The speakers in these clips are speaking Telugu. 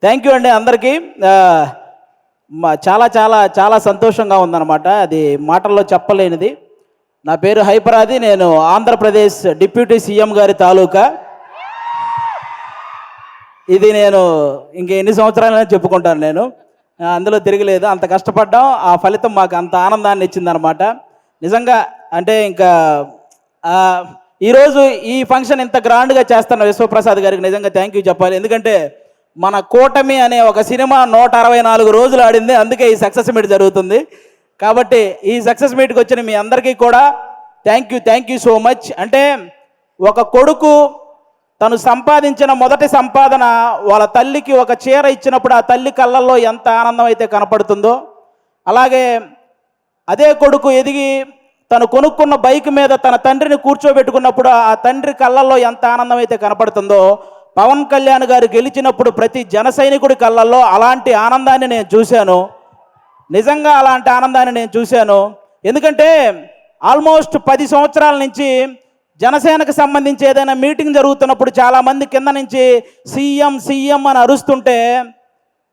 థ్యాంక్ యూ అండి అందరికీ. చాలా చాలా చాలా సంతోషంగా ఉందన్నమాట, అది మాటల్లో చెప్పలేనిది. నా పేరు హైపరాది, నేను ఆంధ్రప్రదేశ్ డిప్యూటీ సీఎం గారి తాలూకా. ఇది నేను ఎన్ని సంవత్సరాలైనా చెప్పుకుంటాను, నేను అందులో తిరగలేదు. అంత కష్టపడ్డాం, ఆ ఫలితం మాకు అంత ఆనందాన్ని ఇచ్చిందనమాట. నిజంగా అంటే ఇంకా ఈరోజు ఈ ఫంక్షన్ ఇంత గ్రాండ్గా చేస్తున్న విశ్వప్రసాద్ గారికి నిజంగా థ్యాంక్ యూ చెప్పాలి. ఎందుకంటే మన కూటమి అనే ఒక సినిమా 164 రోజులు ఆడింది, అందుకే ఈ సక్సెస్ మీట్ జరుగుతుంది. కాబట్టి ఈ సక్సెస్ మీట్కి వచ్చిన మీ అందరికీ కూడా థ్యాంక్ యూ సో మచ్. అంటే ఒక కొడుకు తను సంపాదించిన మొదటి సంపాదన వాళ్ళ తల్లికి ఒక చీర ఇచ్చినప్పుడు ఆ తల్లి కళ్ళల్లో ఎంత ఆనందం అయితే కనపడుతుందో, అలాగే అదే కొడుకు ఎదిగి తను కొనుక్కున్న బైక్ మీద తన తండ్రిని కూర్చోబెట్టుకున్నప్పుడు ఆ తండ్రి కళ్ళల్లో ఎంత ఆనందం అయితే కనపడుతుందో, పవన్ కళ్యాణ్ గారు గెలిచినప్పుడు ప్రతి జన సైనికుడి కళ్ళల్లో అలాంటి ఆనందాన్ని నేను చూశాను. నిజంగా అలాంటి ఆనందాన్ని నేను చూశాను. ఎందుకంటే ఆల్మోస్ట్ 10 సంవత్సరాల నుంచి జనసేనకు సంబంధించి ఏదైనా మీటింగ్ జరుగుతున్నప్పుడు చాలామంది కింద నుంచి సీఎం సీఎం అని అరుస్తుంటే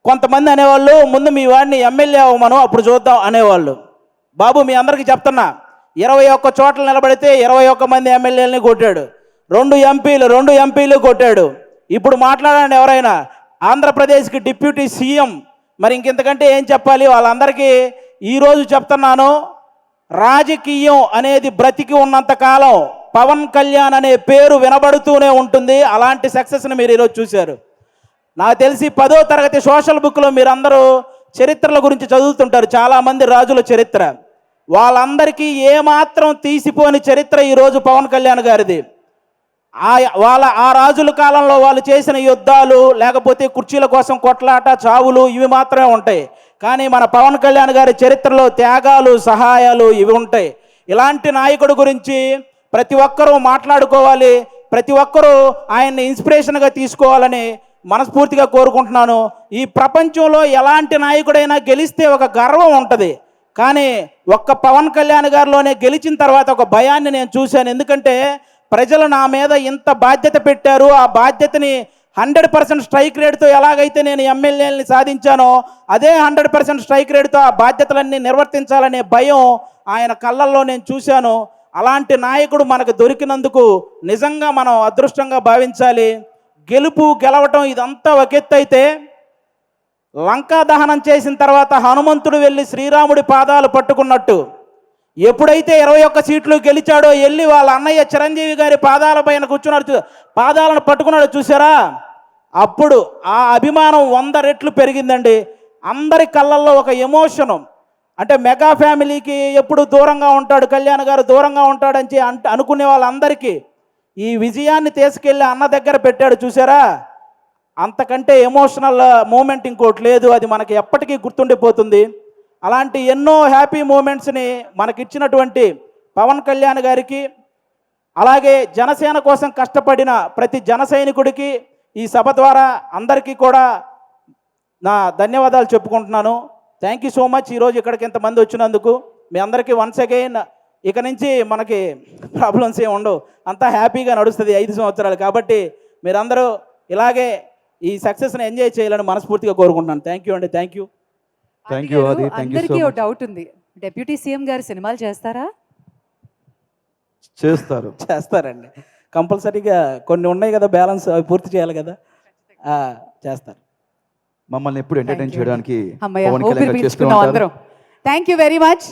కొంతమంది అనేవాళ్ళు, ముందు మీ వాడిని ఎమ్మెల్యే అవ్వమను అప్పుడు చూద్దాం అనేవాళ్ళు. బాబు మీ అందరికీ చెప్తున్నా, 21 చోట్ల నిలబడితే 21 మంది ఎమ్మెల్యేలని కొట్టాడు, 2 ఎంపీలు కొట్టాడు. ఇప్పుడు మాట్లాడండి ఎవరైనా, ఆంధ్రప్రదేశ్కి డిప్యూటీ సీఎం, మరి ఇంకెంతకంటే ఏం చెప్పాలి? వాళ్ళందరికీ ఈరోజు చెప్తున్నాను, రాజకీయం అనేది బ్రతికి ఉన్నంతకాలం పవన్ కళ్యాణ్ అనే పేరు వినబడుతూనే ఉంటుంది. అలాంటి సక్సెస్ని మీరు ఈరోజు చూశారు. నాకు తెలిసి 10వ తరగతి సోషల్ బుక్లో మీరందరూ చరిత్రల గురించి చదువుతుంటారు, చాలామంది రాజుల చరిత్ర. వాళ్ళందరికీ ఏమాత్రం తీసిపోని చరిత్ర ఈరోజు పవన్ కళ్యాణ్ గారిది. ఆ రాజుల కాలంలో వాళ్ళు చేసిన యుద్ధాలు, లేకపోతే కుర్చీల కోసం కొట్లాట, చావులు ఇవి మాత్రమే ఉంటాయి. కానీ మన పవన్ కళ్యాణ్ గారి చరిత్రలో త్యాగాలు, సహాయాలు ఇవి ఉంటాయి. ఇలాంటి నాయకుడి గురించి ప్రతి ఒక్కరూ మాట్లాడుకోవాలి, ప్రతి ఒక్కరూ ఆయన్ని ఇన్స్పిరేషన్గా తీసుకోవాలని మనస్ఫూర్తిగా కోరుకుంటున్నాను. ఈ ప్రపంచంలో ఎలాంటి నాయకుడైనా గెలిస్తే ఒక గర్వం ఉంటుంది, కానీ ఒక్క పవన్ కళ్యాణ్ గారిలోనే గెలిచిన తర్వాత ఒక భయాన్ని నేను చూశాను. ఎందుకంటే ప్రజలు నా మీద ఇంత బాధ్యత పెట్టారు, ఆ బాధ్యతని 100% స్ట్రైక్ రేట్తో ఎలాగైతే నేను ఎమ్మెల్యేలని సాధించానో అదే 100% స్ట్రైక్ రేట్తో ఆ బాధ్యతలన్నీ నిర్వర్తించాలనే భయం ఆయన కళ్ళల్లో నేను చూశాను. అలాంటి నాయకుడు మనకు దొరికినందుకు నిజంగా మనం అదృష్టంగా భావించాలి. గెలవటం ఇదంతా ఒక ఎత్తు అయితే, లంకా దహనం చేసిన తర్వాత హనుమంతుడు వెళ్ళి శ్రీరాముడి పాదాలు పట్టుకున్నట్టు ఎప్పుడైతే 21 సీట్లు గెలిచాడో వెళ్ళి వాళ్ళ అన్నయ్య చిరంజీవి గారి పాదాల పైన కూర్చున్నాడు, పాదాలను పట్టుకున్నాడు చూసారా, అప్పుడు ఆ అభిమానం 100 రెట్లు పెరిగిందండి. అందరి కళ్ళల్లో ఒక ఎమోషను. అంటే మెగా ఫ్యామిలీకి ఎప్పుడు దూరంగా ఉంటాడు కళ్యాణ్ గారు, దూరంగా ఉంటాడని అనుకునే వాళ్ళందరికీ ఈ విజయాన్ని తీసుకెళ్ళి అన్న దగ్గర పెట్టాడు చూసారా, అంతకంటే ఎమోషనల్ మూమెంట్ ఇంకోటి లేదు. అది మనకి ఎప్పటికీ గుర్తుండిపోతుంది. అలాంటి ఎన్నో హ్యాపీ మూమెంట్స్ని మనకిచ్చినటువంటి పవన్ కళ్యాణ్ గారికి, అలాగే జనసేన కోసం కష్టపడిన ప్రతి జన సైనికుడికి ఈ సభ ద్వారా అందరికీ కూడా నా ధన్యవాదాలు చెప్పుకుంటున్నాను. Thank you so much. ఈరోజు ఇక్కడికి ఇంతమంది వచ్చినందుకు మీ అందరికీ వన్స్ అగైన్. ఇక నుంచి మనకి ప్రాబ్లమ్స్ ఏమి ఉండవు, అంతా హ్యాపీగా నడుస్తుంది 5 సంవత్సరాలు. కాబట్టి మీరందరూ ఇలాగే ఈ సక్సెస్ని ఎంజాయ్ చేయాలని మనస్ఫూర్తిగా కోరుకుంటున్నాను. థ్యాంక్ యూ అండి. Thank you. అందరికీ ఒక డౌట్ ఉంది, డిప్యూటీ సీఎం గారు సినిమాలు చేస్తారా? చేస్తారండి, కంపల్సరీగా. కొన్ని ఉన్నాయి కదా బ్యాలెన్స్, అవి పూర్తి చేయాలి కదా, చేస్తారు. మమ్మల్ని ఎప్పుడు ఎంటర్టైన్ చేయడానికి థ్యాంక్ యూ వెరీ మచ్.